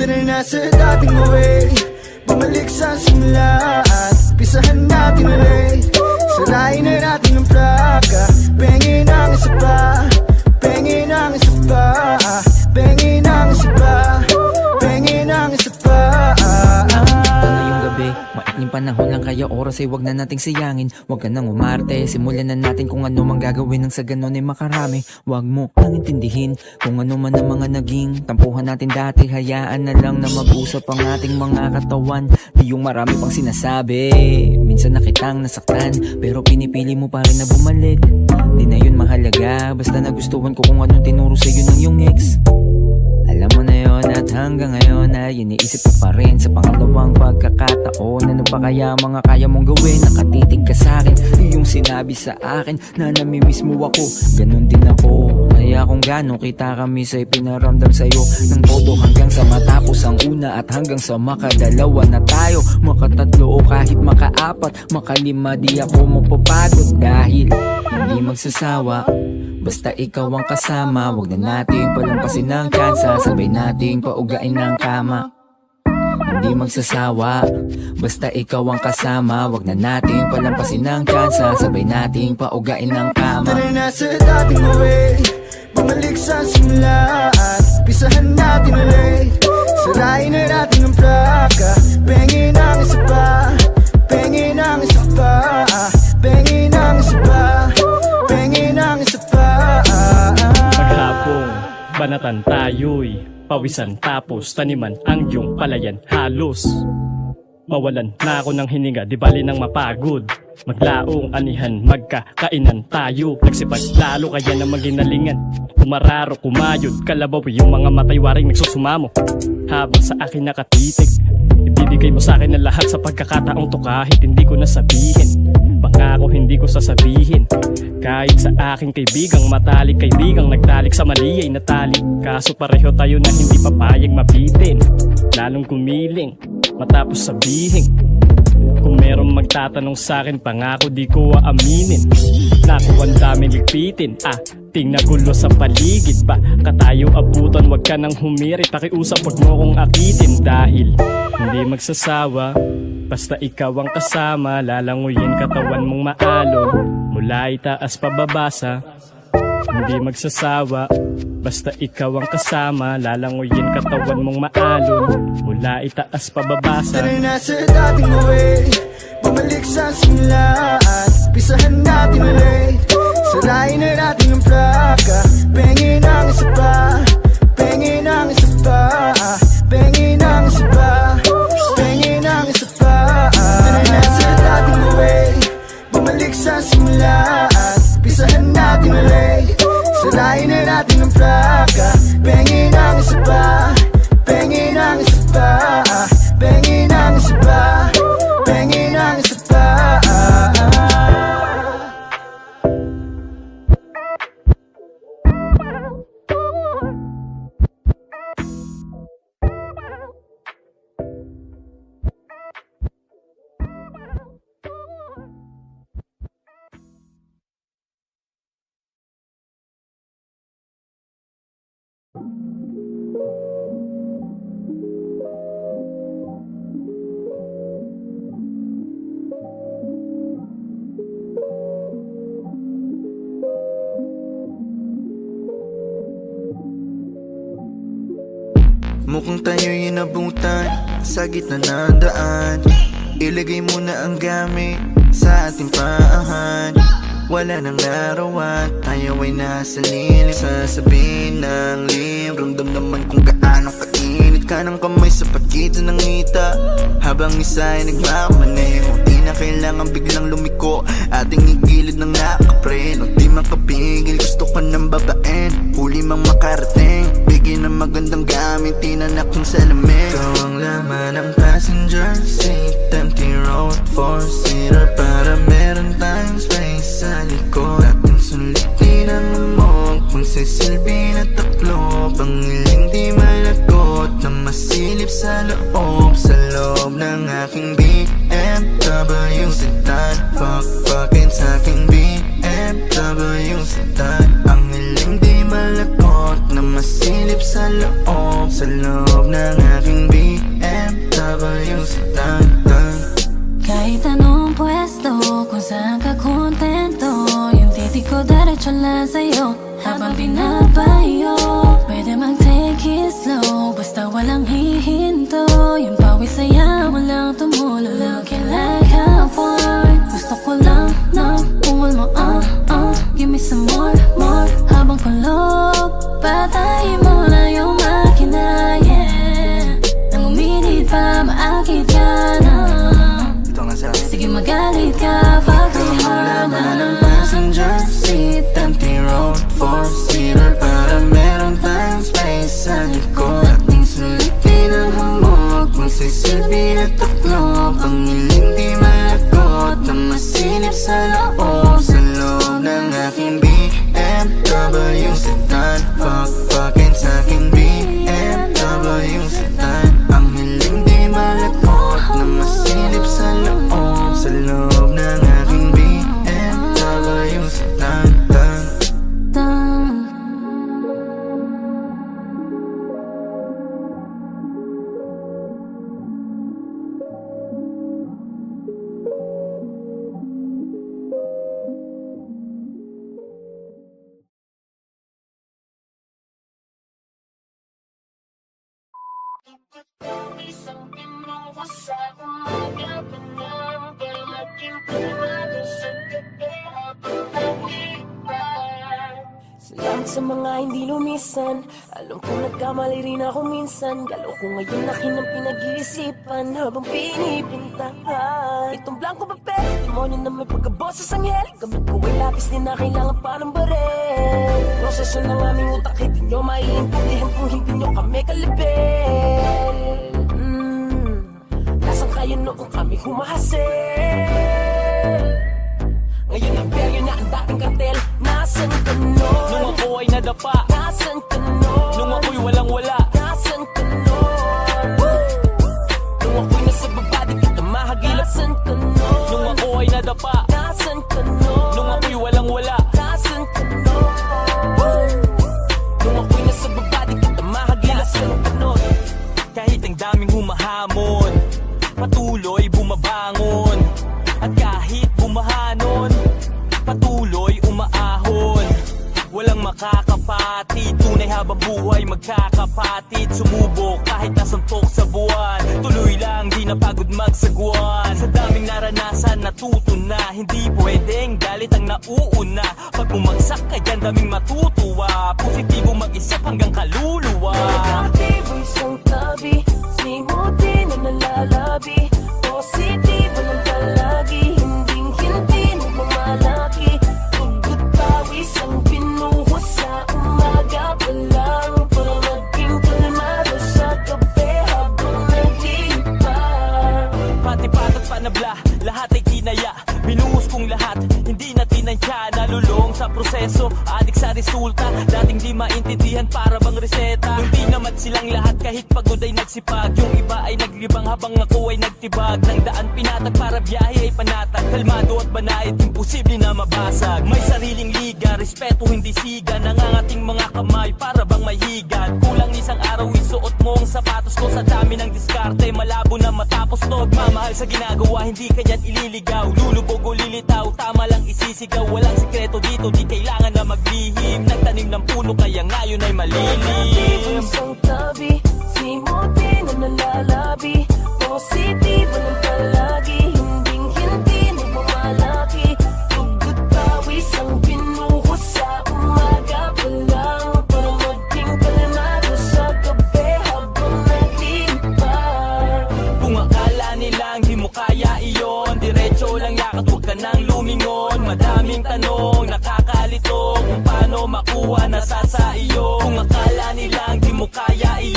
Tara na sa dating way, bumalik sa simula at pisahan natin ulit. Sarayin na natin ang plaka, pengin ang isa pa, pengin ang isa pa, pengin ang isa pa, pengin ang isa pa. Ngayong gabi, maikling panahon lang kaya oras ay wag na nating sayangin. Wag ka nang umarte, simulan na natin kung ano mang gagawin nang sa ganon ay makarami. Wag mo nang intindihin kung ano man ang mga naging tampuhan natin dati. Hayaan na lang na mag-usap ang ating mga katawan. Di yung marami pang sinasabi, minsan na kitang nasaktan, pero pinipili mo pa rin na bumalik. Di na yun mahalaga, basta nagustuhan ko kung anong tinuro sa'yo ng yung ex. Alam mo na yon at hanggang ngayon ay iniisip ko pa rin sa pangalawang pagkakataon. Ano pa kaya mga kaya mong gawin? Nakatitig ka sa'kin, yung sinabi sa akin na namimiss mo ako, ganun din ako. Kaya kung gano'n kita kami sa'y pinaramdam sa'yo ng todo hanggang sa matapos ang una at hanggang sa makadalawa na tayo, makatatlo o kahit makaapat, makalima di ako mapapagod dahil hindi magsasawa. Basta ikaw ang kasama, wag na nating palampasin ng tsansa, sabay nating paugain ng kama. Hindi magsasawa, basta ikaw ang kasama, wag na nating palampasin ng tsansa, sabay nating paugain ng kama. Tara na sa dating way, bumalik sa simula at pisahan natin ulit. Sarayin na natin ang plaka, pengin ang isa pa, pengin ang isa pa, pengin ang isa pa, pengin ang isa pa. Maghapong banatan tayo'y pawisan tapos taniman ang iyong palayan halos. Mawalan na ako ng hininga, di bali nang mapagod. Maglaong anihan, magkakainan tayo. Nagsipag lalo kaya na maginalingan. Kumararo, kumayod, kalabaw yung mga matay waring nagsusumamo. Habang sa akin nakatitig, ibibigay mo sa akin ang lahat sa pagkakataong to kahit hindi ko nasabihin. Pangako hindi ko sasabihin. Kahit sa aking kaibigang matalik, kaibigang nagtalik sa mali ay natalik. Kaso pareho tayo na hindi papayag mabitin. Lalong kumiling matapos sabihin. Kung merong magtatanong sa'kin, pangako di ko aaminin. Naku ang daming ligpitin, ting nagulo sa paligid ba? Katayo abutan, wag ka nang humirit. Pakiusap, wag mo kong akitin. Dahil hindi magsasawa, basta ikaw ang kasama. Lalanguyin katawan mong maalon, mula itaas pababasa. Hindi magsasawa, basta ikaw ang kasama. Lalanguyin katawan mong maalon, mula itaas pababasa. Tara na sa dating way, bumalik sa simula at pisahan natin ulit. Sarayin na natin ang plaka, pengin ang isa pa, pengin ang isa pa, pengin ang isa pa, pengin ang isa pa. Tara na sa dating way, bumalik sa simula at pisahan natin ulit. Sarayin na natin ang plaka, pengin ang isa pa, pengin ang isa pa, pengin ang isa pa, pengin ang isa pa. Mukhang tayo'y inabutan sa gitna ng daan. Ilagay mo na ang gamit sa ating paahan. Wala nang larawan, tayo ay nasa lilim. Sasabihin ng lim, ramdam naman kung gaano kainit ka ng kamay sa pagitan ng ngita. Habang isa ay nagmamaneho, di na kailangan biglang lumiko. Ating igilid ng nakapre, nung di makapigil gusto ka ng babaen. Huli mang makarating, bigyan ng magandang gamit, tinanak yung salamin. Ikaw ang laman ng passenger seat, empty road, four-seater, para meron tayong space sa likod. Ating sulitin ang amok, magsisilbi na taklob. Ang iling di malagot na masilip sa loob ng aking BMW sedan. Fuck-fuckin' sa aking BMW sedan. Ang iling di malagot na masilip sa loob ng aking yung sa tan-tan. Kahit anong pwesto, kung saan ka kontento, yung titig ko diretso lang sa'yo habang binabayo. Pwede mag-take it slow, basta walang hihinto. Yung pawis saya mo lang tumulo, looking like a porn. Gusto ko lang na pungol mo, give me some more, more. Habang kulog, patayin mo na yung makina, yeah. Nang uminit pa, maakit ka na. Sige magalit ka, fuck me hard na. Wala ng passenger seat, empty road, four-seater, para meron tayong space sa likod. Ating sulipin ang hamog, magsisilbi na taklob. Ang iling di malakot, na masilip sa loob. Sa loob ng aking BMW sedan. Fuck-fuckin' sa'king BMW sedan. Ang hiling di malakot, na masilip sa loob. Sa loob ng aking BMW sedan. Salamat sa mga hindi lumisan. Alam kong nagkamali rin ako minsan. Galaw ko ngayon laki ng pinag-iisipan habang pinipintahan itong blanco papel, demonyo na may pagkaboses anghel. Gamit ko ay lapis, di na kailangan pa ng barel. Proseso ng aming utak, hindi nyo maiintindihan kung hindi nyo kami kalibel. Nasaan kayo noong kami humahasel? Ngayon imperyo na ang dating kartel. Nasaan ka nun? Nung ako ay nadapa, Nasaan ka nun? nung ako'y walang-wala, Nasaan ka nun? Nung ako'y nasa baba, di kita mahagilap. Nasaan ka nun? nung ako ay nadapa, Nasaan ka nun? nung ako'y walang-wala. Nasaan ka nun? Nung ako'y nasa baba, di kita mahagilap. Nasaan ka nun? Kahit ang daming humahamon, patuloy bumabangon. At kahit bumahanon, patuloy umaahon. Walang makakapatid, tunay habang buhay magkakapatid. Sumubok kahit nasuntok sa buwan, tuloy lang di napagod magsagwan. Sa daming naranasan natuto na, hindi pwedeng galit ang nauuna. Pag bumagsak ka dyan daming matutuwa, positibo mag-isip hanggang kaluluwa. Negatibo isang tabi, simuti na nalalabi. Positibo lang palagi, hindi nagmamalaki. Tugot pawis ang pinuhos sa umaga pa lang, para maging kalmado sa gabi habang naglilipas. Pati patat panabla, lahat ay kinaya. Binuhos kong lahat, hindi na tinantya. Nalulong sa proseso, adik sa resulta. Dating di maintindihan para bang reseta. Nung di naman silang lahat kahit pagod ay nagsipag. Yung iba ay naglibang habang ako ay nagtibag. Nang daan pinatag para biyahe ay panatag. Kalmado at banayad, imposible na mabasag. May sariling liga, respeto hindi siga. Nangangating mga kamay para bang may higad. Kulang isang araw isuot mo ang sapatos ko. Sa dami ng diskarte, malabo na matapos to. Magmamahal sa ginagawa, hindi ka dyan ililigaw. Lulubog o lilitaw, tama lang isisigaw. Walang sikreto dito, di kailangan na maglihim. Nagtanim ng puno, kaya ngayon ay malilim. Isang tabi, simuti na nalalabi. Positibo lang palagi, hindi nagmamalaki. Tugot pawis ang binuhos sa umaga pa lang, para maging kalmado sa gabi habang naglilipas. Kung akala nilang di mo kaya iyon, diretso lang yakat, huwag ka nang lumingon. Madaming tanong, nakakalito, kung paano makuha nasa sa iyo. Kung akala nilang di mo kaya iyon,